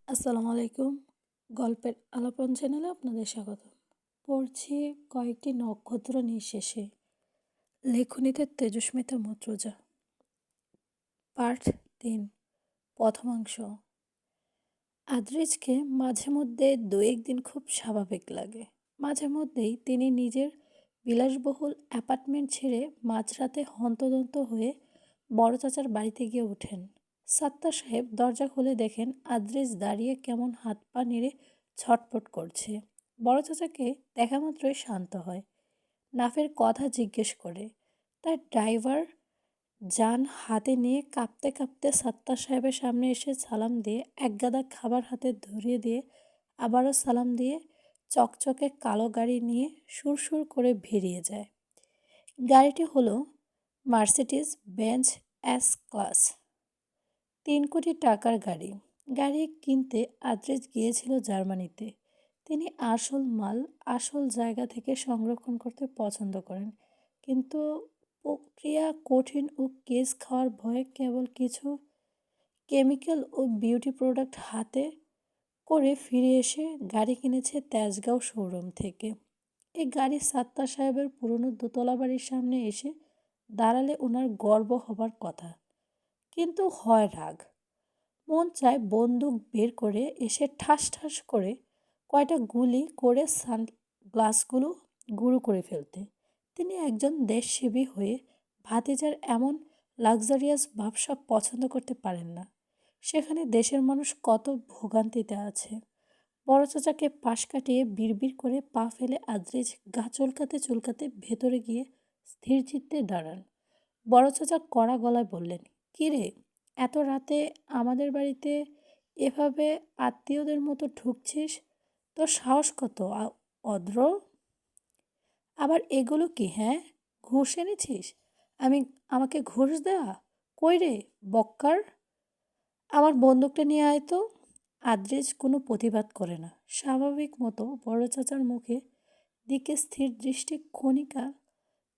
আসসালামু আলাইকুম। গল্পের আলাপন চ্যানেলে আপনাদের স্বাগত। পড়ছি কয়েকটি নক্ষত্র নিঃশেষে, লেখনীতে তেজস্মিতা মত্রজা। পার্ট ৩, প্রথমাংশ। আদ্রিজকে মাঝে মধ্যে দু একদিন খুব স্বাভাবিক লাগে। মাঝে মধ্যেই তিনি নিজের বিলাসবহুল অ্যাপার্টমেন্ট ছেড়ে মাঝরাতে হন্তদন্ত হয়ে বড় চাচার বাড়িতে গিয়ে ওঠেন। সাত্তার সাহেব দরজা খুলে দেখেন আদ্রিজ দাঁড়িয়ে কেমন হাত পা নেড়ে ছটফট করছে। বড় চাচাকে দেখা মাত্রই শান্ত হয়। নাফের কথা জিজ্ঞেস করে। তার ড্রাইভার যান হাতে নিয়ে কাঁপতে কাঁপতে সাত্তার সাহেবের সামনে এসে সালাম দিয়ে একগাদা খাবার হাতে ধরিয়ে দিয়ে আবারও সালাম দিয়ে চকচকে কালো গাড়ি নিয়ে সুরসুর করে বেরিয়ে যায়। গাড়িটি হলো মার্সিডিজ বেঞ্জ এস ক্লাস, 3 কোটি টাকার গাড়ি। গাড়ি কিনতে আদ্রিজ গিয়েছিল জার্মানিতে। তিনি আসল মাল আসল জায়গা থেকে সংরক্ষণ করতে পছন্দ করেন, কিন্তু প্রক্রিয়া কঠিন ও কেস খাওয়ার ভয়ে কেবল কিছু কেমিক্যাল ও বিউটি প্রোডাক্ট হাতে করে ফিরে এসে গাড়ি কিনেছে তেজগাঁও শোরুম থেকে। এই গাড়ি সাত্তার সাহেবের পুরনো দোতলা বাড়ির সামনে এসে দাঁড়ালে ওনার গর্ব হবার কথা, কিন্তু হয় রাগ। মন চায় বন্দুক বের করে এসে ঠাস ঠাস করে কয়টা গুলি করে সানগ্লাসগুলো গুঁড়ো করে ফেলতে। তিনি একজন দেশসেবী হয়ে ভাতিজার এমন লাক্সারিয়াস ভাবসাব পছন্দ করতে পারেন না। সেখানে দেশের মানুষ কত ভোগান্তিতে আছে। বড় চাচাকে পাশ কাটিয়ে বিড়বিড় করে পা ফেলে আদ্রিজ গা চুলকাতে চুলকাতে ভেতরে গিয়ে স্থির চিত্তে দাঁড়ান। বড় চাচা কড়া গলায় বললেন, "কী রে, এত রাতে আমাদের বাড়িতে এভাবে আত্মীয়দের মতো ঢুকছিস? তোর সাহস কত অদ্র? আবার এগুলো কি, হ্যাঁ? ঘুষ এনেছিস? আমাকে ঘুষ দেওয়া? কই রে বক্কার, আমার বন্দুকটা নিয়ে আয় তো।" আদ্রিজ কোনো প্রতিবাদ করে না। স্বাভাবিক মতো বড় চাচার মুখে দিকে স্থির দৃষ্টি ক্ষণিকা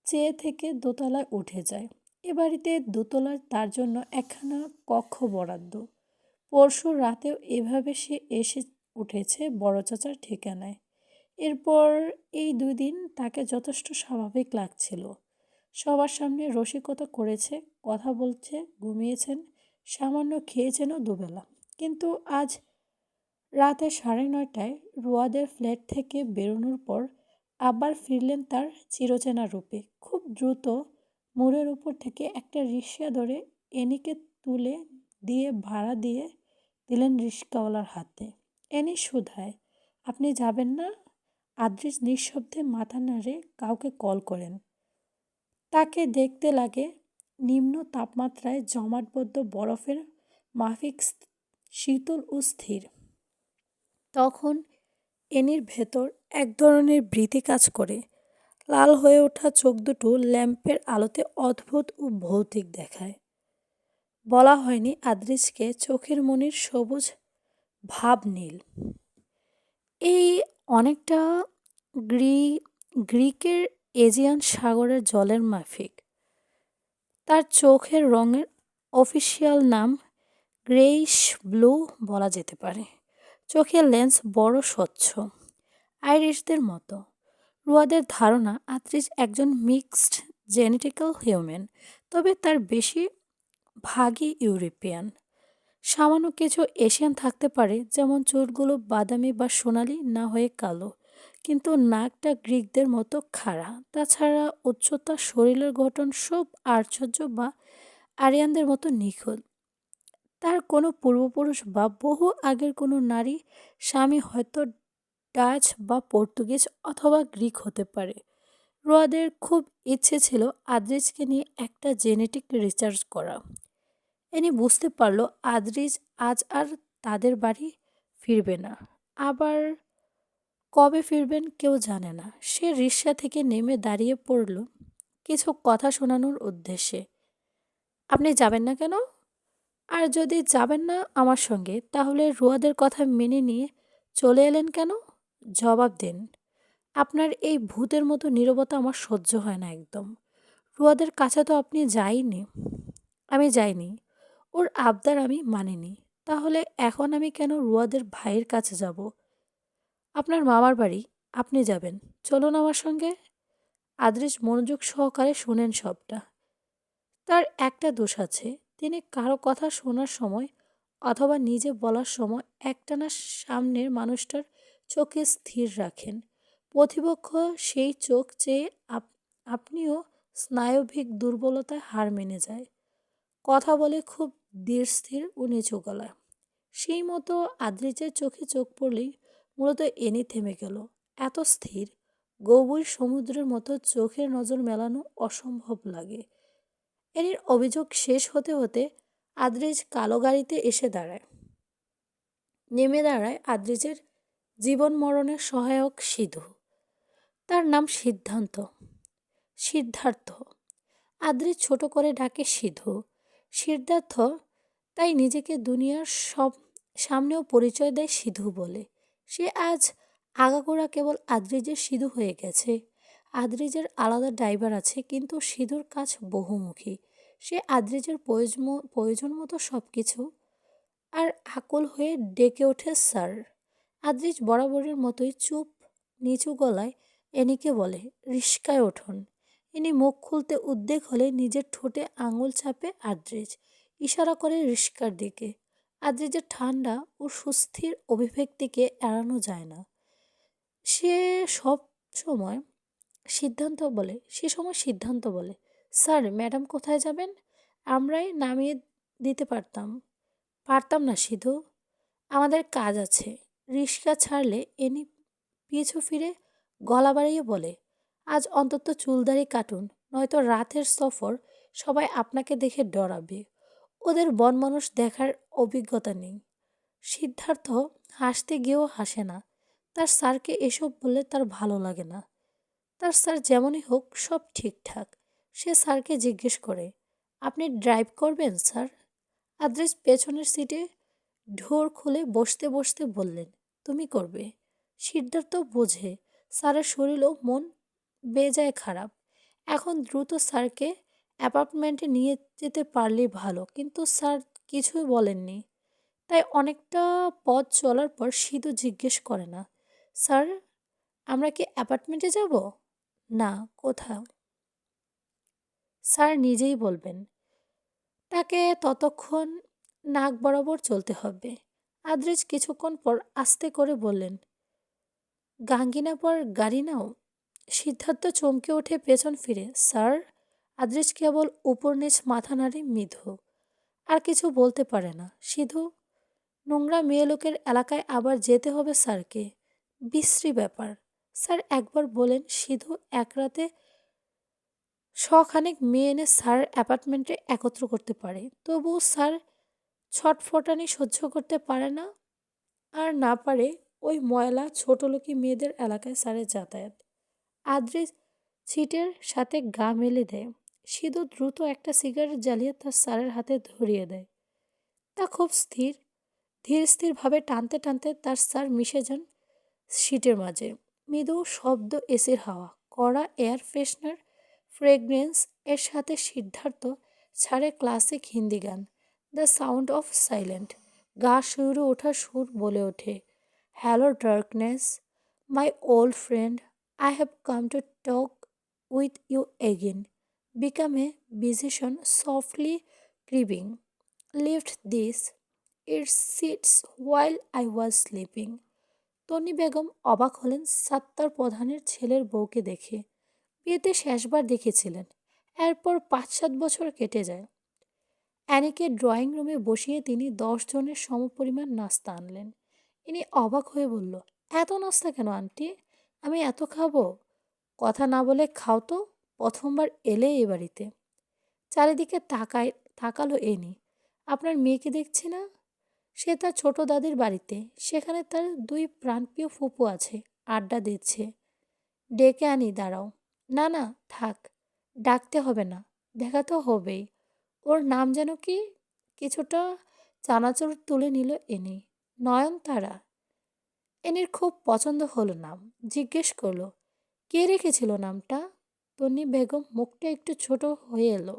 চেয়ে থেকে দোতলায় উঠে যায়। এ বাড়িতে দোতলায় তার জন্য একখানা কক্ষ বরাদ্দ। পরশু রাতেও এভাবে সে এসে উঠেছে বড় চাচার ঠিকানায়। এরপর এই 2 দিন তাকে যথেষ্ট স্বাভাবিক লাগছিল। সবার সামনে রসিকতা করেছে, কথা বলছে, ঘুমিয়েছেন, সামান্য খেয়েছেনও দুবেলা। কিন্তু আজ রাতে 9:30টায় রুয়াদের ফ্ল্যাট থেকে বেরোনোর পর আবার ফিরলেন তার চিরচেনা রূপে। খুব দ্রুত মোড়ের উপর থেকে একটা রিকশা ধরে এনিকে তুলে দিয়ে ভাড়া দিয়ে দিলেন রিকশাওয়ালার হাতে। এনি শুধায়, "আপনি যাবেন না?" আদ্রিজ নিঃশব্দে মাথা নাড়ে কাউকে কল করেন। তাকে দেখতে লাগে নিম্ন তাপমাত্রায় জমাটবদ্ধ বরফের মাফিক শীতল ও স্থির। তখন এনির ভেতর এক ধরনের ভীতি কাজ করে। লাল হয়ে ওঠা চোখ দুটো ল্যাম্পের আলোতে অদ্ভুত ও ভৌতিক দেখায়। বলা হয়নি আদ্রিজকে চোখের মনির সবুজ ভাব নীল। এই অনেকটা গ্রি গ্রিকের এজিয়ান সাগরের জলের মাফিক। তার চোখের রঙের অফিসিয়াল নাম গ্রেইশ ব্লু বলা যেতে পারে। চোখের লেন্স বড় স্বচ্ছ, আইরিশদের মতো। রুয়াদের ধারণা আদ্রিজ একজন মিক্সড জেনেটিক্যাল হিউম্যান, তবে তার বেশি ভাগই ইউরোপিয়ান। সামান্য কিছু এশিয়ান থাকতে পারে, যেমন চুলগুলো বাদামি বা সোনালি না হয়ে কালো, কিন্তু নাকটা গ্রিকদের মতো খাড়া। তাছাড়া উচ্চতা, শরীরের গঠন সব আশ্চর্য বা আরিয়ানদের মতো নিখুঁত। তার কোনো পূর্বপুরুষ বা বহু আগের কোনো নারী স্বামী হয়তো ডাচ বা পর্তুগিজ অথবা গ্রিক হতে পারে। রুয়াদের খুব ইচ্ছে ছিল আদ্রিজকে নিয়ে একটা জেনেটিক রিসার্চ করা। এনি বুঝতে পারল আদ্রিজ আজ আর তাদের বাড়ি ফিরবে না। আবার কবে ফিরবেন কেউ জানে না। সে রিকশা থেকে নেমে দাঁড়িয়ে পড়ল কিছু কথা শোনানোর উদ্দেশ্যে। "আপনি যাবেন না কেন? আর যদি যাবেন না আমার সঙ্গে, তাহলে রুয়াদের কথা মেনে নিয়ে চলে এলেন কেন? জবাব দিন। আপনার এই ভূতের মতো নীরবতা আমার সহ্য হয় না একদম। রুয়াদের কাছে তো আপনি যাইনি।" "আমি যাইনি, ওর আবদার আমি মানিনি, তাহলে এখন আমি কেন রুয়াদের ভাইয়ের কাছে যাব? আপনার মামার বাড়ি, আপনি যাবেন। চলুন আমার সঙ্গে। আদ্রিজ মনোযোগ সহকারে শুনেন সবটা। তার একটা দোষ আছে, তিনি কারো কথা শোনার সময় অথবা নিজে বলার সময় একটানা সামনের মানুষটার চোখে স্থির রাখেন। প্রতিপক্ষ সেই চোখ চেয়ে আপনিও স্নায়বিক দুর্বলতায় হার মেনে যায়। কথা বলে খুব ধীরস্থির ও নিচু গলায়। সেই মতো আদ্রিজের চোখে চোখ পড়লেই মূলত এনি থেমে গেল। এত স্থির, গভীর সমুদ্রের মতো চোখের নজর মেলানো অসম্ভব লাগে। এর অভিযোগ শেষ হতে হতে আদ্রিজ কালো গাড়িতে এসে দাঁড়ায়। নেমে দাঁড়ায় আদ্রিজের জীবন মরণের সহায়ক সিধু। তার নাম সিদ্ধান্ত, সিদ্ধার্থ। আদ্রিজ ছোট করে ডাকে সিধু। সিদ্ধার্থ তাই নিজেকে দুনিয়ার সব সামনেও পরিচয় দেয় সিধু বলে। সে আজ আগাগোড়া কেবল আদ্রিজের সিধু হয়ে গেছে। আদ্রিজের আলাদা ড্রাইভার আছে, কিন্তু সিধুর কাজ বহুমুখী। সে আদ্রিজের প্রয়োজন মতো সব কিছু আর আকুল হয়ে ডেকে ওঠে স্যার। আদ্রিজ বরাবরের মতোই চুপ, নিচু গলায় এনিকে বলে, রিস্কায় উঠুন। ইনি মুখ খুলতে উদ্বেগ হলে নিজের ঠোঁটে আঙুল চাপে আদ্রিজ, ইশারা করে রিস্কার দিকে। আদ্রিজের ঠান্ডা ও সুস্থির অভিব্যক্তিকে এড়ানো যায় না। সে সব সময় সিদ্ধান্ত বলে, স্যার ম্যাডাম কোথায় যাবেন? আমরাই নামিয়ে দিতে পারতাম। পারতাম না সিধু, আমাদের কাজ আছে। রিস্কা ছাড়লে এনি পিছু ফিরে গলা বাড়িয়ে বলে, আজ অন্তত চুলদাড়ি কাটুন, নয়তো রাতের সফর সবাই আপনাকে দেখে ডরাবে। ওদের বনমানুষ দেখার অভিজ্ঞতা নেই। সিদ্ধার্থ হাসতে গিয়েও হাসে না। তার স্যারকে এসব বললে তার ভালো লাগে না। তার স্যার যেমনই হোক সব ঠিকঠাক। সে স্যারকে জিজ্ঞেস করে, আপনি ড্রাইভ করবেন স্যার? আদ্রিজ পেছনের সিটে ঢোর খুলে বসতে বসতে বললেন, তুমি করবে। সিদ্ধার্থ বোঝে স্যারের শরীর ও মন বেজায় খারাপ। এখন দ্রুত স্যারকে অ্যাপার্টমেন্টে নিয়ে যেতে পারলেই ভালো, কিন্তু স্যার কিছুই বলেননি। তাই অনেকটা পথ চলার পর সিধু জিজ্ঞেস করে না, স্যার আমরা কি অ্যাপার্টমেন্টে যাব? না, কোথাও? স্যার নিজেই বলবেন। তাকে ততক্ষণ নাক বরাবর চলতে হবে। আদ্রিজ কিছুক্ষণ পর আস্তে করে বললেন, গাঙ্গিনা পর গাড়ি নাও। সিদ্ধার্থ চমকে ওঠে পেছন ফিরে, স্যার? আদ্রিজ কেবল উপর নিচ মাথা নাড়ে মৃদু, আর কিছু বলতে পারে না। সিধু, নোংরা মেয়ে লোকের এলাকায় আবার যেতে হবে স্যারকে। বিশ্রী ব্যাপার। স্যার একবার বলেন সিধু এক রাতে শখানেক মেয়ে এনে স্যার অ্যাপার্টমেন্টে একত্র করতে পারে, তবুও স্যার ছটফটানি সহ্য করতে পারে না। আর না পারে ওই ময়লা ছোটলোকি মেয়েদের এলাকায় স্যারের যাতায়াত। আদ্রিজ সিটের সাথে গা মেলে দেয়। সিধু দ্রুত একটা সিগারেট জ্বালিয়ে তার স্যারের হাতে ধরিয়ে দেয়। তা খুব ধীর স্থিরভাবে টানতে টানতে তার স্যার মিশে যান সিটের মাঝে। মৃদু শব্দ এসির হাওয়া, কড়া এয়ার ফ্রেশনার ফ্রেগরেন্স এর সাথে সিদ্ধার্থ ছাড়ে ক্লাসিক হিন্দি গান, দ্য সাউন্ড অফ সাইলেন্ট। গা শিউরে ওঠা সুর বলে ওঠে, hello darkness, my old friend, I have come to talk with you again, become a musician softly creeping, lift this, it sits while I was sleeping. Toni Begum অবাক হলেন সাত্তার প্রধানের ছেলের বউকে দেখে। বিয়েতে শেষবার দেখেছিলেন। এরপর ৫-৭ বছর কেটে যায়। অ্যানিকে ড্রয়িং রুমে বসিয়ে তিনি ১০ জনের সমপরিমাণ নাস্তা আনলেন। ইনি অবাক হয়ে বলল, এত নাস্তা কেন আন্টি? আমি এত খাবো? কথা না বলে খাও তো, প্রথমবার এলে এ বাড়িতে। চারিদিকে তাকালো এনি। আপনার মেয়েকে দেখছি না। সে তার ছোট দাদির বাড়িতে, সেখানে তার ২ প্রাণপ্রিয় ফুপু আছে, আড্ডা দিচ্ছে। ডেকে আনি, দাঁড়াও। না না, থাক, ডাকতে হবে না, দেখা তো হবেই। ওর নাম যেন কি? কিছুটা চানাচুর তুলে নিল এনি। নয়নতারা। এনির খুব পছন্দ হলো নাম। জিজ্ঞেস করলো, কে রেখেছিল নামটা? তন্নি বেগম মুখটা একটু ছোট হয়ে এলো।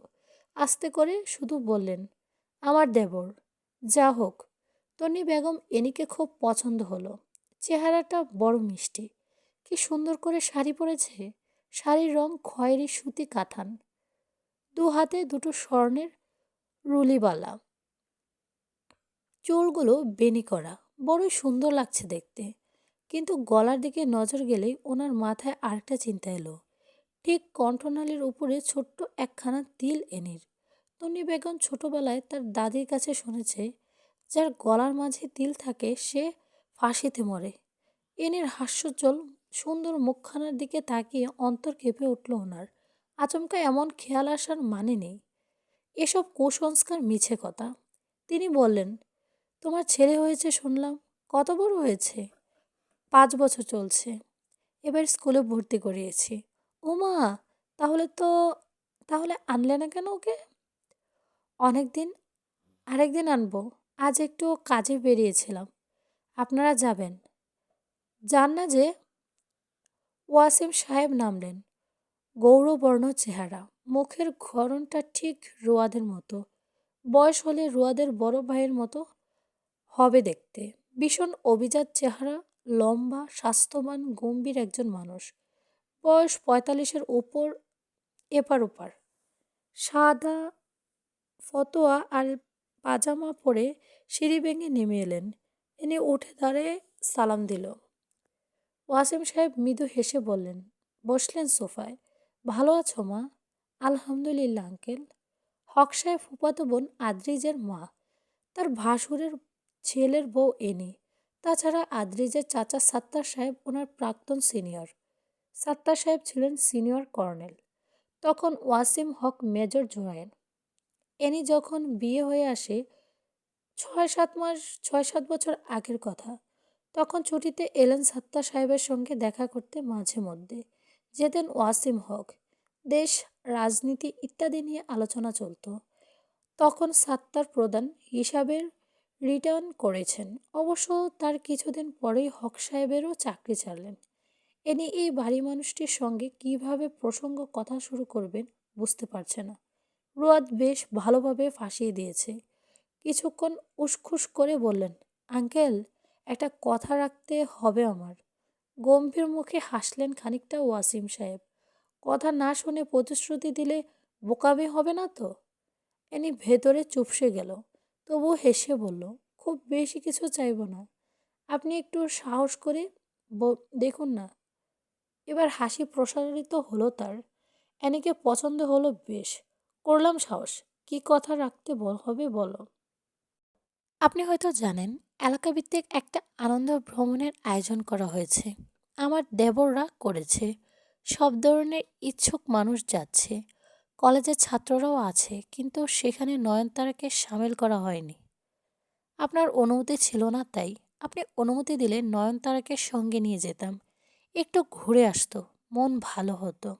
আস্তে করে শুধু বললেন, আমার দেবর। যা হোক, তন্নি বেগম এনিকে খুব পছন্দ হলো। চেহারাটা বড় মিষ্টি, কি সুন্দর করে শাড়ি পরেছে। শাড়ির রং খয়েরি সুতি কাতান, দু হাতে দুটো স্বর্ণের রুলিবালা, চুলগুলো বেনি করা, বড়ই সুন্দর লাগছে দেখতে। কিন্তু গলার দিকে নজর গেলেই ওনার মাথায় আরেকটা চিন্তা এলো। ঠিক কণ্ঠনালীর উপরে ছোট্ট একখানা তিল এনির। তন্নি বেগম ছোটবেলায় তার দাদির কাছে শুনেছে, যার গলার মাঝে তিল থাকে সে ফাঁসিতে মরে। এনির হাস্যোজ্জ্বল সুন্দর মুখখানার দিকে তাকিয়ে অন্তর কেঁপে উঠল ওনার। আচমকা এমন খেয়াল আসার মানে নেই। এসব কুসংস্কার মিছে কথা। তিনি বললেন, তোমার ছেলে হয়েছে শুনলাম, কত বড় হয়েছে? 5 বছর চলছে, এবার স্কুলে ভর্তি করিয়েছি। ওমা, তাহলে তো তাহলে আনলে না কেন ওকে? অনেকদিন আরেকদিন আনবো, আজ একটু কাজে বেরিয়েছিলাম। আপনারা যাবেন? যান না যে? ওয়াসিম সাহেব নামলেন। গৌরবর্ণ চেহারা, মুখের গড়নটা ঠিক রোয়াদের মতো। বয়স হলে রোয়াদের বড় ভাইয়ের মতো হবে দেখতে। ভীষণ অভিজাত চেহারা, লম্বা, স্বাস্থ্যবান, গম্ভীর একজন মানুষ। বয়স 45-এর উপর, এপার ওপার। সাদা ফতোয়া আর পাজামা পরে সিঁড়ি ভেঙে নেমে এলেন। ইনি উঠে দাঁড়িয়ে সালাম দিল। ওয়াসিম সাহেব মৃদু হেসে বললেন, বসলেন সোফায়। ভালো আছো মা? আলহামদুলিল্লাহ আঙ্কেল। হক সাহেব ফুফাতো বোন আদ্রিজের মা, তার ভাসুরের ছেলের বউ এনি। তাছাড়া আদ্রিজের চাচা সাত্তার সাহেব ওনার প্রাক্তন সিনিয়র। সাত্তার সাহেব ছিলেন সিনিয়র কর্নেল। তখন ওয়াসিম হক মেজর জোয়েন। এনি যখন বিয়ে হয়ে আসে 6-7 মাস, 6-7 বছর আগের কথা, তখন ছুটিতে এলেন সাত্তার সাহেবের সঙ্গে দেখা করতে মাঝে মধ্যে। যেতেন ওয়াসিম হক। দেশ, রাজনীতি ইত্যাদি নিয়ে আলোচনা চলত। তখন সাত্তার প্রধান হিসাবের রিটার্ন করেছেন। অবশ্য তার কিছুদিন পরেই হক সাহেবেরও চাকরি ছাড়লেন। এনি এই ভারী মানুষটির সঙ্গে কিভাবে প্রসঙ্গ কথা শুরু করবেন বুঝতে পারছে না। রুয়াদ বেশ ভালোভাবে ফাঁসিয়ে দিয়েছে। কিছুক্ষণ উসখুস করে বললেন, আঙ্কেল, একটা কথা রাখতে হবে আমার। গম্ভীর মুখে হাসলেন খানিকটা ওয়াসিম সাহেব। কথা না শুনে প্রতিশ্রুতি দিলে বোকামি হবে না তো? এনি ভেতরে চুপসে গেল, তবুও হেসে বলল, খুব বেশি কিছু চাইব না। আপনি একটু সাহস করে দেখুন না। এবার হাসি প্রসারিত হলো তার। অ্যানিকে পছন্দ হলো বেশ। করলাম সাহস। কি কথা রাখতে হবে বলো। আপনি হয়তো জানেন, এলাকাভিত্তিক একটা আনন্দ ভ্রমণের আয়োজন করা হয়েছে। আমার দেবররা করেছে। সব ধরনের ইচ্ছুক মানুষ যাচ্ছে। কলেজের ছাত্ররাও আছে, কিন্তু সেখানে নয়নতারাকে সামিল করা হয়নি। আপনার অনুমতি ছিল না, তাই আপনি অনুমতি দিলে নয়নতারাকে সঙ্গে নিয়ে যেতাম। একটু ঘুরে আসতো, মন ভালো হতো।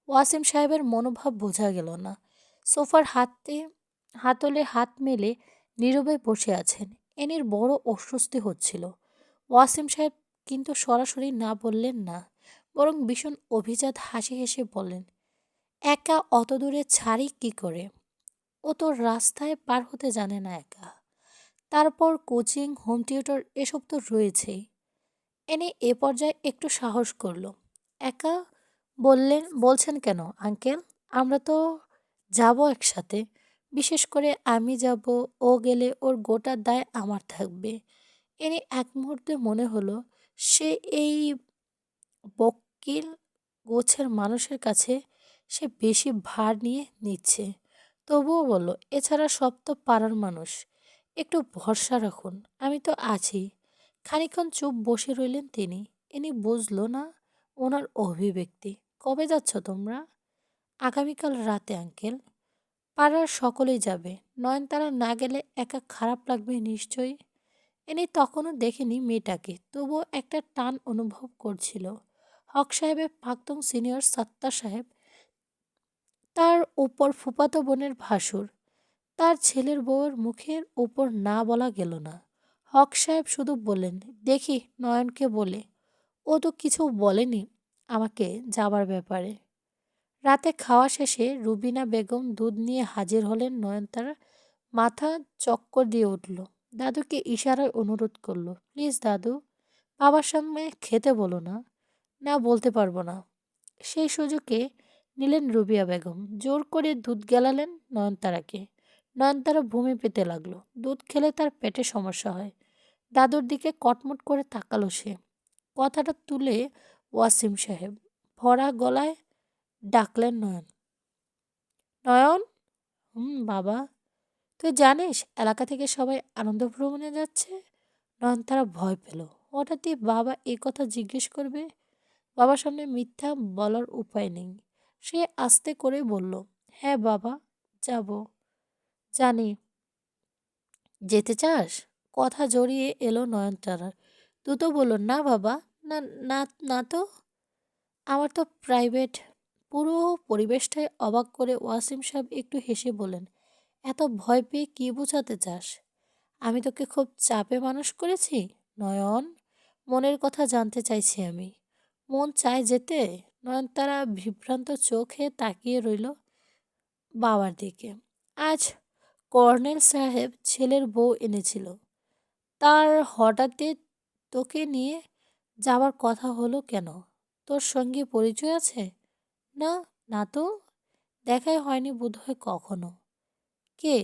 ওয়াসিম সাহেবের মনোভাব বোঝা গেল না। সোফার হাতলে হাত মেলে নীরবে বসে আছেন। এনির বড় অস্বস্তি হচ্ছিল। ওয়াসিম সাহেব কিন্তু সরাসরি না বললেন না, বরং ভীষণ অভিজাত হাসি হেসে বললেন, একা অত দূরে ছাড়ি কি করে? ও তো রাস্তায় পার হতে জানে না একা। তারপর কোচিং, হোম টিউটর এসব তো রয়েছেই। এনে এ পর্যায়ে একটু সাহস করল। একা বলছেন কেন আঙ্কেল? আমরা তো যাব একসাথে। বিশেষ করে আমি যাব, ও গেলে ওর গোটা দায় আমার থাকবে। এনে এক মুহূর্তে মনে হলো সে এই বকিল গোছের মানুষের কাছে সে বেশি ভার নিয়ে নিচ্ছে। তবুও বলল, এছাড়া সব তো পাড়ার মানুষ, একটু ভরসা রাখুন, আমি তো আছি। খানিকক্ষণ চুপ বসে রইলেন তিনি। ইনি বুঝল না ওনার অভিব্যক্তি। কবে যাচ্ছ তোমরা? আগামীকাল রাতে আঙ্কেল। পাড়ার সকলেই যাবে। নয়নতারা না গেলে একা খারাপ লাগবে নিশ্চয়ই। ইনি তখনও দেখেনি মেয়েটাকে, তবুও একটা টান অনুভব করছিল। হক সাহেবের প্রাক্তন সিনিয়র সাত্তার সাহেব, তার উপর ফুফাতো বোনের ভাসুর, তার ছেলের বউয়ের মুখের উপর না বলা গেল না। হক সাহেব শুধু বললেন, দেখি নয়নকে বলে। ও তো কিছু বলেনি আমাকে যাবার ব্যাপারে। রাতে খাওয়া শেষে রুবিনা বেগম দুধ নিয়ে হাজির হলেন। নয়নতারার মাথা চক্কর দিয়ে উঠল। দাদুকে ইশারায় অনুরোধ করলো, প্লিজ দাদু, বাবার সামনে খেতে বলো না। না, বলতে পারবো না। সেই সুযোগে নিলেন রুবিয়া বেগম, জোর করে দুধ গেলালেন নয়নতারাকে। নয়নতারা বমি পেতে লাগলো, দুধ খেলে তার পেটে সমস্যা হয়। দাদুর দিকে কটমট করে তাকালো সে। কথাটা তুলে ওয়াসিম সাহেব ভরা গলায় ডাকলেন, নয়ন, নয়ন। বাবা, তুই জানিস এলাকা থেকে সবাই আনন্দ ভ্রমণে যাচ্ছে? নয়নতারা ভয় পেল। হঠাৎই বাবা এ কথা জিজ্ঞেস করবে, বাবার সামনে মিথ্যা বলার উপায় নেই। সে আস্তে করে বলল, হ্যাঁ বাবা, যাব। জানি। যেতে চাস? কথা জড়িয়ে এলো নয়নতারার। দ্রুত বলল, না বাবা, না, না, না তো। আমার তো প্রাইভেট। পুরো পরিবেশটাই অবাক করে ওয়াসিম সাহেব একটু হেসে বলেন, এত ভয় পেয়ে কি বোঝাতে চাস? আমি তোকে খুব চাপে মানুষ করেছি নয়ন? মনের কথা জানতে চাইছি আমি। মন চায় যেতে? নয়নতারা বিভ্রান্ত চোখে তাকিয়ে রইল বাবার দিকে। আজ কর্নেল সাহেব ছেলের বউ এনেছিল, তার হঠাৎই তোকে নিয়ে যাবার কথা হলো কেন? তোর সঙ্গে পরিচয় আছে? না, না তো, দেখাই হয়নি বোধহয় কখনো। কে?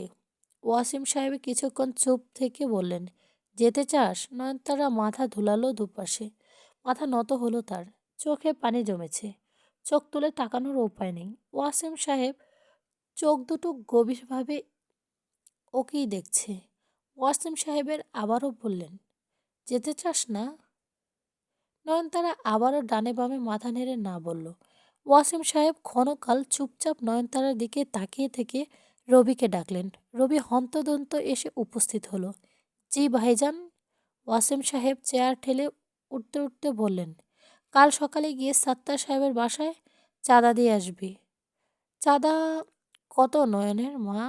ওয়াসিম সাহেব কিছুক্ষণ চুপ থেকে বললেন, যেতে চাস? নয়নতারা মাথা ধুলালো দুপাশে। মাথা নত হলো তার, চোখে পানি জমেছে। চোখ তুলে তাকানোর উপায় নেই। ওয়াসিম সাহেব চোখ দুটো গভীরভাবে ওকেই দেখছে। ওয়াসিম সাহেবের আবারও বললেন, যেতে চাস না? নয়নতারা আবারও ডানে বামে মাথা নেড়ে না বলল। ওয়াসিম সাহেব ক্ষণকাল চুপচাপ নয়নতারার দিকে তাকিয়ে থেকে রবিকে ডাকলেন। রবি হন্তদন্ত এসে উপস্থিত হলো। জি ভাইজান। ওয়াসিম সাহেব চেয়ার ঠেলে উঠতে উঠতে বললেন, কাল সকালে গিয়ে সাত্তার সাহেবের বাসায় চাঁদা দিয়ে আসবি। চাঁদা কত নয়নের মা?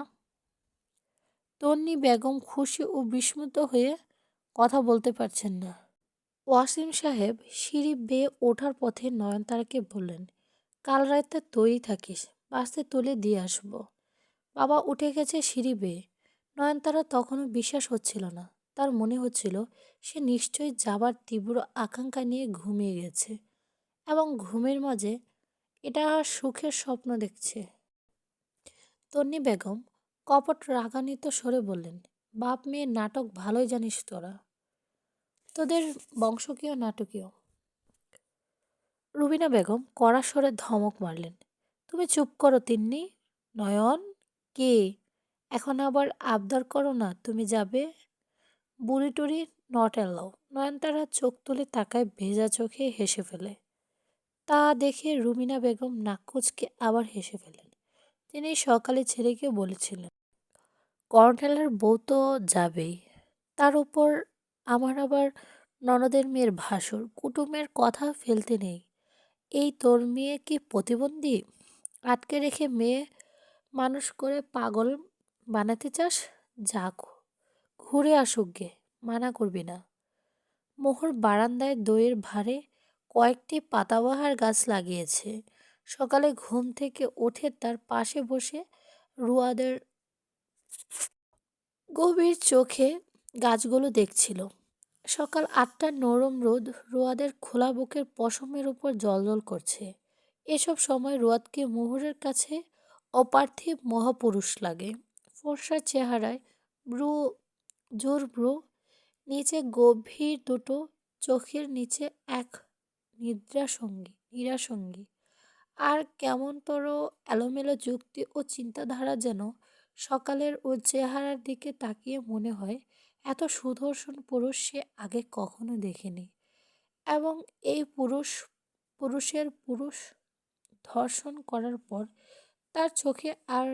তন্নি বেগম খুশি ও বিস্মিত হয়ে কথা বলতে পারছেন না। ওয়াসিম সাহেব সিঁড়ি বেয়ে ওঠার পথে নয়নতারাকে বললেন, কাল রাতে তৈরি থাকিস, বাসে তুলে দিয়ে আসবো। বাবা উঠে গেছে সিঁড়ি বেয়ে। নয়নতারা তখনও বিশ্বাস হচ্ছিল না। তার মনে হচ্ছিল সে নিশ্চয়ই যাবার তীব্র আকাঙ্ক্ষা নিয়ে ঘুমিয়ে গেছে এবং ঘুমের মাঝে এটা সুখের স্বপ্ন দেখছে। তন্নি বেগম কপট রাগান্বিত স্বরে বললেন, বাপ মেয়ের নাটক ভালোই জানিস তোরা। তোদের বংশকীয় নাটকীয়। রুবিনা বেগম কড়া স্বরে ধমক মারলেন, তুমি চুপ করো তিন্নি। নয়ন, কে? এখন আবার আবদার করো না তুমি যাবে। বুড়ি টুড়ি নট অ্যালাউ। নয়নতারা চোখ তুলে তাকায়, ভেজা চোখে হেসে ফেলে। তা দেখে রুমিনা বেগম নাক কুঁচকে আবার হেসে ফেলেন। তিনি সকালে ছেলেকে বলেছিলেন, কর্নেলের বউ তো যাবেই, তার উপর আমার আবার ননদের মেয়ের ভাসুর, কুটুমের কথা ফেলতে নেই। এই তোর মেয়ে কি প্রতিবন্ধী? আটকে রেখে মেয়ে মানুষ করে পাগল বানাতে চাস? যাক, ঘুরে আসুক গে, মানা করবি না। মোহর বারান্দায় দইয়ের ভারে কয়েকটি পাতাবাহার গাছ লাগিয়েছে। সকালে ঘুম থেকে উঠে তার পাশে বসে রুয়াদের গভীর চোখে গাছগুলো দেখছিল। সকাল ৮টার নরম রোদ রোয়াদের খোলা বুকের পশমের উপর জ্বলজ্বল করছে। এসব সময় রোয়াদকে মোহরের কাছে অপার্থিব মহাপুরুষ লাগে। ফর্সা চেহারায় ব্রু, জোর ব্রু, নিচে গভীর দুটো চোখের নিচে এক নিরাসঙ্গী আর কেমনতর এলোমেলো যুক্তি ও চিন্তাধারা, যেন সকালের ও চেহারার দিকে তাকিয়ে মনে হয় এত সুদর্শন পুরুষ সে আগে কখনো দেখেনি। এবং এই পুরুষ ধর্ষণ করার পর তার চোখে আর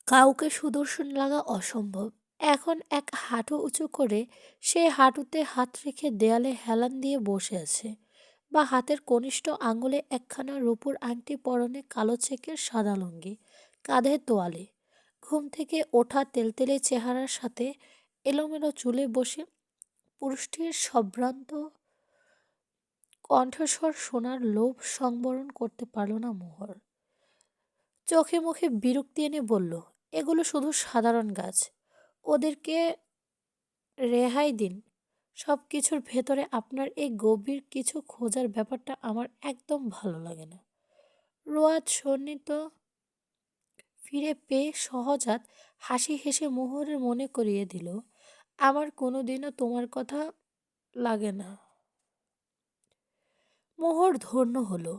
কাউকে সুদর্শন লাগা অসম্ভব। এখন এক হাঁটু উঁচু করে সে হাঁটুতে হাত রেখে দেয়ালে হেলান দিয়ে বসে আছে, বা হাতের কনিষ্ঠ আঙুলে একখানা রূপোর আংটি, পরনে কালো চেকের সাদা লুঙ্গি, কাঁধে তোয়ালে। ঘুম থেকে ওঠা তেলতেলে চেহারার সাথে এলোমেলো চুলে বসে পুরুষটির সম্ভ্রান্ত কণ্ঠস্বর শোনার লোভ সংবরণ করতে পারল না মোহর। চোখে মুখে বিরক্তি এনে বলল, এগুলো শুধু সাধারণ গাছ। ওদেরকে রেহাই দিন। সব কিছুর ভেতরে আপনার এই গভীর কিছু খোঁজার ব্যাপারটা আমার একদম ভালো লাগে না। রোয়াদ সন্নিহিত ফিরে পেয়ে সহজাত হাসি হেসে মোহরের মনে করিয়ে দিল, আমার কোনোদিনও তোমার কথা লাগে না। মোহর ধন্য হলো।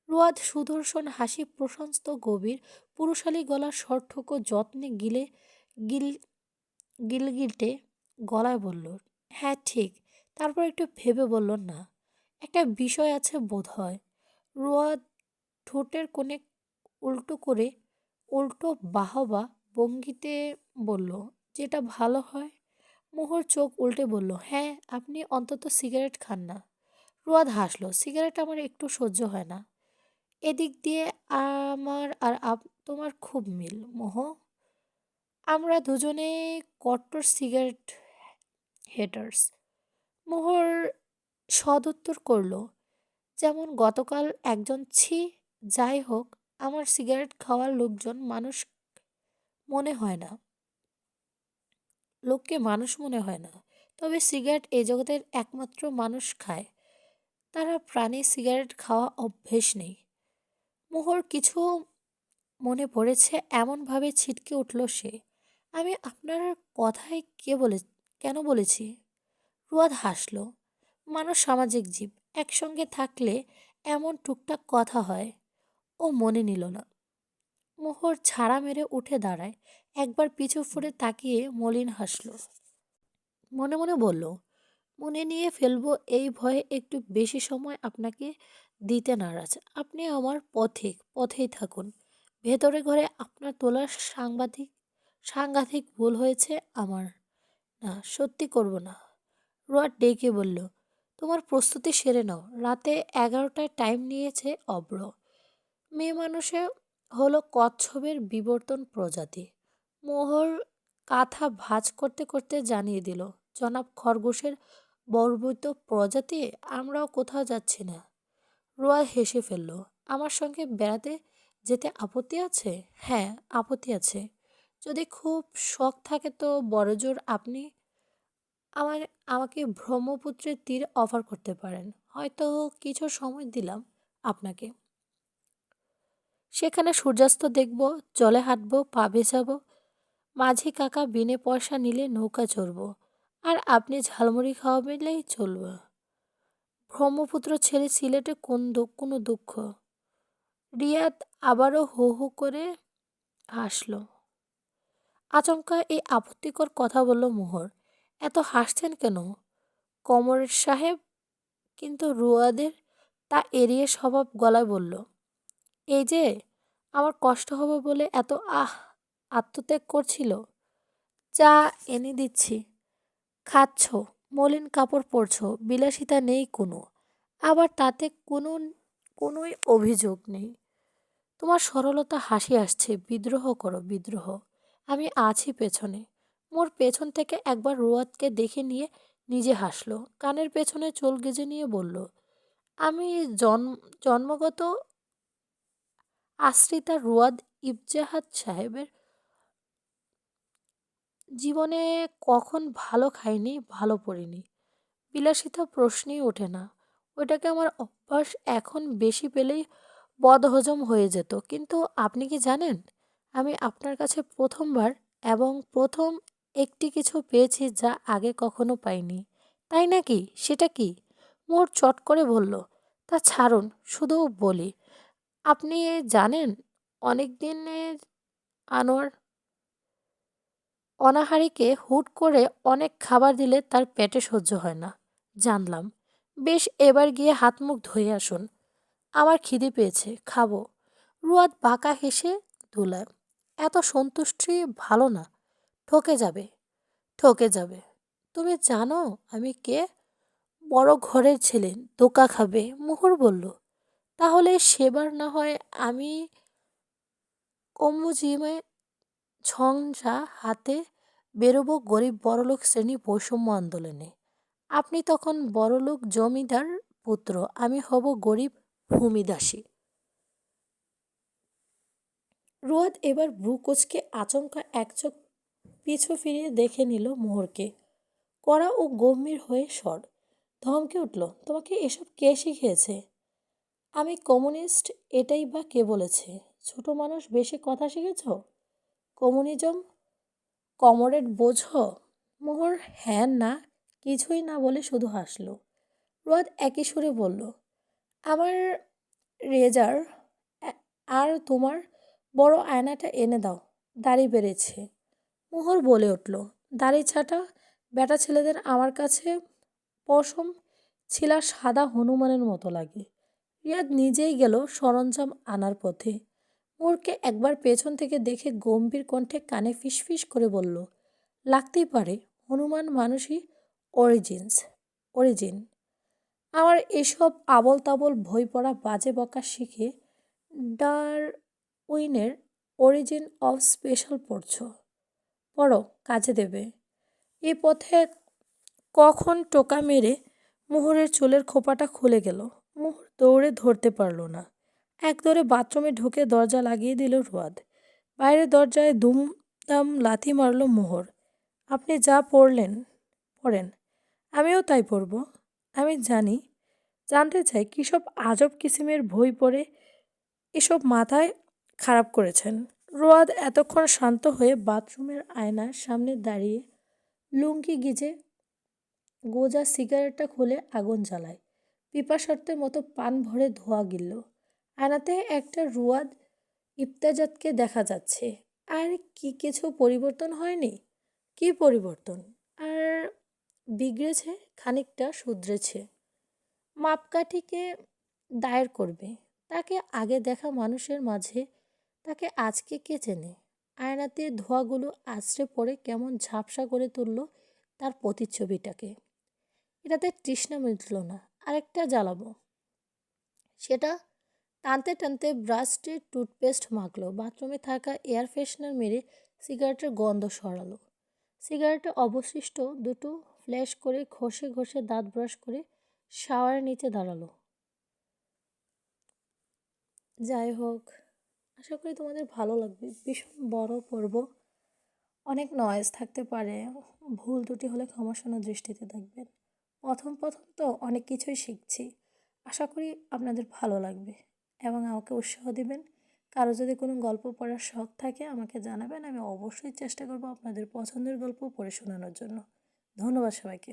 রোয়াদ সুদর্শন হাসি প্রশস্ত গভীর পুরুষালী গলার স্বরটুকু যত্নে গিল গিলগিটে গলায় বলল, হ্যাঁ ঠিক। তারপর একটু ভেবে বলল, না, একটা বিষয় আছে বোধহয়। রোয়াদ ঠোঁটের কোণে উল্টো করে উল্টো বাহবা ভঙ্গিতে বলল, যেটা ভালো হয়। মোহর চোখ উল্টে বলল, হ্যাঁ, আপনি অন্তত সিগারেট খান না। রোয়াদ হাসল, সিগারেট আমার একটু সহ্য হয় না। এদিক দিয়ে আমার আর তোমার খুব মিল, মোহ। আমরা দুজনেই কট্টর সিগারেট হেটার্স। মোহর সদুত্তর করল, যেমন গতকাল একজন ছি। যাই হোক, আমার সিগারেট খাওয়ার লোকজন মানুষ মনে হয় না, লোককে মানুষ মনে হয় না। তবে সিগারেট এই জগতের একমাত্র মানুষ খায়, তারা প্রাণী সিগারেট খাওয়া অভ্যেস নেই। মোহর কিছু মনে পড়েছে এমনভাবে ছিটকে উঠল সে। আমি আপনার কথায় কেন বলেছি? রুয়াদ হাসল। মানুষ সামাজিক জীব, একসঙ্গে থাকলে এমন টুকটাক কথা হয়। ও মনে নিল না। মোহর ছাড়া মেরে উঠে দাঁড়ায়, একবার পিছু ফিরে তাকিয়ে মলিন হাসল। মনে মনে বলল, মনে নিয়ে ফেলবো এই ভয়ে একটু বেশি সময় আপনাকে দিতে নারাজ। আপনি আমার পথেই থাকুন। ভেতরে ঘরে আপনার তোলার সাংঘাতিক ভুল হয়েছে আমার। না, সত্যি করব না। রোয়াদ ডেকে বলল, তোমার প্রস্তুতি সেরে নাও। রাতে 11টায় টাইম নিয়েছে অব্র। মেয়ে মানুষে হলো কচ্ছপের বিবর্তন প্রজাতি। মোহর কাঁথা ভাঁজ করতে করতে জানিয়ে দিল, জনাব খরগোশের বর্বিত প্রজাতি। আমরাও কোথাও যাচ্ছি না। রোয়া হেসে ফেলল, আমার সঙ্গে বেড়াতে যেতে আপত্তি আছে? হ্যাঁ, আপত্তি আছে। যদি খুব শখ থাকে তো বড়জোর আপনি আমার আমাকে ব্রহ্মপুত্রের তীর অফার করতে পারেন। হয়তো কিছু সময় দিলাম আপনাকে। সেখানে সূর্যাস্ত দেখব, জলে হাঁটব, পা ভেজাবো। মাঝি কাকা বিনে পয়সা নিলে নৌকা চড়ব, আর আপনি ঝালমুড়ি খাওয়াবেলেই চলবে। ব্রহ্মপুত্র ছেড়ে সিলেটে কোনো দুঃখ? রিয়াদ আবারও হো হো করে হাসল। আচমকা এই আপত্তিকর কথা বলল মোহর। এত হাসছেন কেন কমরেড সাহেব? কিন্তু রুয়াদের তা এড়িয়ে স্বভাব গলায় বলল, এই যে আমার কষ্ট হবে বলে এত আত্মত্যাগ করছিল, চা এনে দিচ্ছি, খাচ্ছ, মলিন কাপড় পরছ, বিলাসিতা নেই কোনো। আবার তাতে কোনোই অভিযোগ নেই। তোমার সরলতা হাসি আসছে, বিদ্রোহ করো, বিদ্রোহ। আমি আছি পেছনে। মোর পেছন থেকে একবার রোয়াদকে দেখে নিয়ে নিজে হাসল, কানের পেছনে চুল গেজে নিয়ে বলল, আমি জন্মগত আশ্রিতা রোয়াদ ইফতেখার সাহেবের। জীবনে কখন ভালো খাইনি, ভালো পড়িনি, বিলাসিতা প্রশ্নই ওঠে না। ওইটাকে আমার অভ্যাস এখন বেশি পেলেই বদহজম হয়ে যেত। কিন্তু আপনি কি জানেন, আমি আপনার কাছে প্রথমবার এবং প্রথম একটি কিছু পেয়েছি যা আগে কখনো পাইনি। তাই নাকি? সেটা কি? মোর চট করে বলল, তা ছাড়ুন, শুধু বলি, আপনি জানেন অনেক দিনের আনোয়ার অনাহারীকে হুট করে অনেক খাবার দিলে তার পেটে সহ্য হয় না। জানলাম। বেশ, এবার গিয়ে হাত মুখ ধুয়ে আসুন। আমার খিদে পেয়েছে, খাবো। রুয়াদ বাঁকা হেসে দুলায়। এত সন্তুষ্টি ভালো না। ঠকে যাবে, ঠকে যাবে। তুমি জানো আমি কে? বড় ঘরের ছেলে, ধোঁকা খাবে। মোহর বলল, তাহলে সেবার না হয় আমি কম্মুজিমে ঝঞ্ঝা হাতে বেরোবো গরিব বড়লোক শ্রেণী বৈষম্য আন্দোলনে। আপনি তখন বড়লোক জমিদার পুত্র, আমি হব গরিব ভূমিদাসী। রোয়াদ এবার ভ্রু কুঁচকে আচমকা একচোখ পিছু ফিরিয়ে দেখে নিল মোহরকে। কড়া ও গম্ভীর হয়ে স্বর। ধমকে উঠল, তোমাকে এসব কে শিখিয়েছে? আমি কমিউনিস্ট, এটাই বা কে বলেছে? ছোট মানুষ বেশি কথা শিখেছ? কমিউনিজম কমরেড বোঝো? মোহর হ্যাঁ না কিছুই না বলে শুধু হাসল। রোয়াদ একই সুরে বলল, আমার রেজার আর তোমার বড় আয়নাটা এনে দাও, দাড়ি বেড়েছে। মোহর বলে উঠল, দাড়ি ছাটা বেটা ছেলেদের আমার কাছে পশম ছিলা সাদা হনুমানের মতো লাগে। রিয়াদ নিজেই গেল সরঞ্জাম আনার পথে। মোহরকে একবার পেছন থেকে দেখে গম্ভীর কণ্ঠে কানে ফিসফিস করে বলল, লাগতেই পারে, হনুমান মানুষই অরিজিন। আমার এসব আবল তাবল বই পড়া বাজে বকা শিখে ডারউইনের অরিজিন অফ স্পেশাল পড়ো, কাজে দেবে। এই পথে কখন টোকা মেরে মোহরের চুলের খোপাটা খুলে গেল। মোহর দৌড়ে ধরতে পারল না। এক দৌড়ে বাথরুমে ঢুকে দরজা লাগিয়ে দিল রোয়াদ। বাইরের দরজায় দুমদাম লাথি মারল মোহর। আপনি যা পড়েন আমিও তাই পড়ব। আমি জানতে চাই কিসব আজব কিসিমের বই পড়ে এসব মাথায় খারাপ করেছেন। রোয়াদ এতক্ষণ শান্ত হয়ে বাথরুমের আয়নার সামনে দাঁড়িয়ে লুঙ্গি গিজে গোজা সিগারেটটা খুলে আগুন জ্বালায়। পিপাসার্থের মতো পান ভরে ধোঁয়া গিলল। আয়নাতে একটা রোয়াদ ইফতেজাতকে দেখা যাচ্ছে। আর কি কিছু পরিবর্তন হয়নি? কি পরিবর্তন? আর বিগড়েছে, খানিকটা শুধরেছে। মাপকাঠিকে দায়ের করবে। তাকে আগে দেখা মানুষের মাঝে তাকে আজকে কে চেনে? আয়নাতে ধোঁয়াগুলো আছড়ে পড়ে কেমন ঝাপসা করে তুলল তার প্রতিচ্ছবিটাকে। এটাতে তৃষ্ণা মিটল না, আরেকটা জ্বালাবো। সেটা টানতে টানতে ব্রাশে টুথপেস্ট মাখলো। বাথরুমে থাকা এয়ার ফ্রেশনার মেরে সিগারেটের গন্ধ সরালো। সিগারেটের অবশিষ্ট দুটো ফ্ল্যাশ করে ঘষে ঘষে দাঁত ব্রাশ করে শাওয়ারের নিচে দাঁড়ালো। যাই হোক, আশা করি তোমাদের ভালো লাগবে। ভীষণ বড় পর্ব, অনেক নয়েজ থাকতে পারে, ভুল ত্রুটি হলে ক্ষমাসুন্দর দৃষ্টিতে দেখবেন। প্রথম তো অনেক কিছুই শিখছি। আশা করি আপনাদের ভালো লাগবে এবং আমাকে উৎসাহ দিবেন। কারো যদি কোনো গল্প পড়ার শখ থাকে আমাকে জানাবেন, আমি অবশ্যই চেষ্টা করব আপনাদের পছন্দের গল্প পড়ে শোনানোর জন্য। ধন্যবাদ সবাইকে।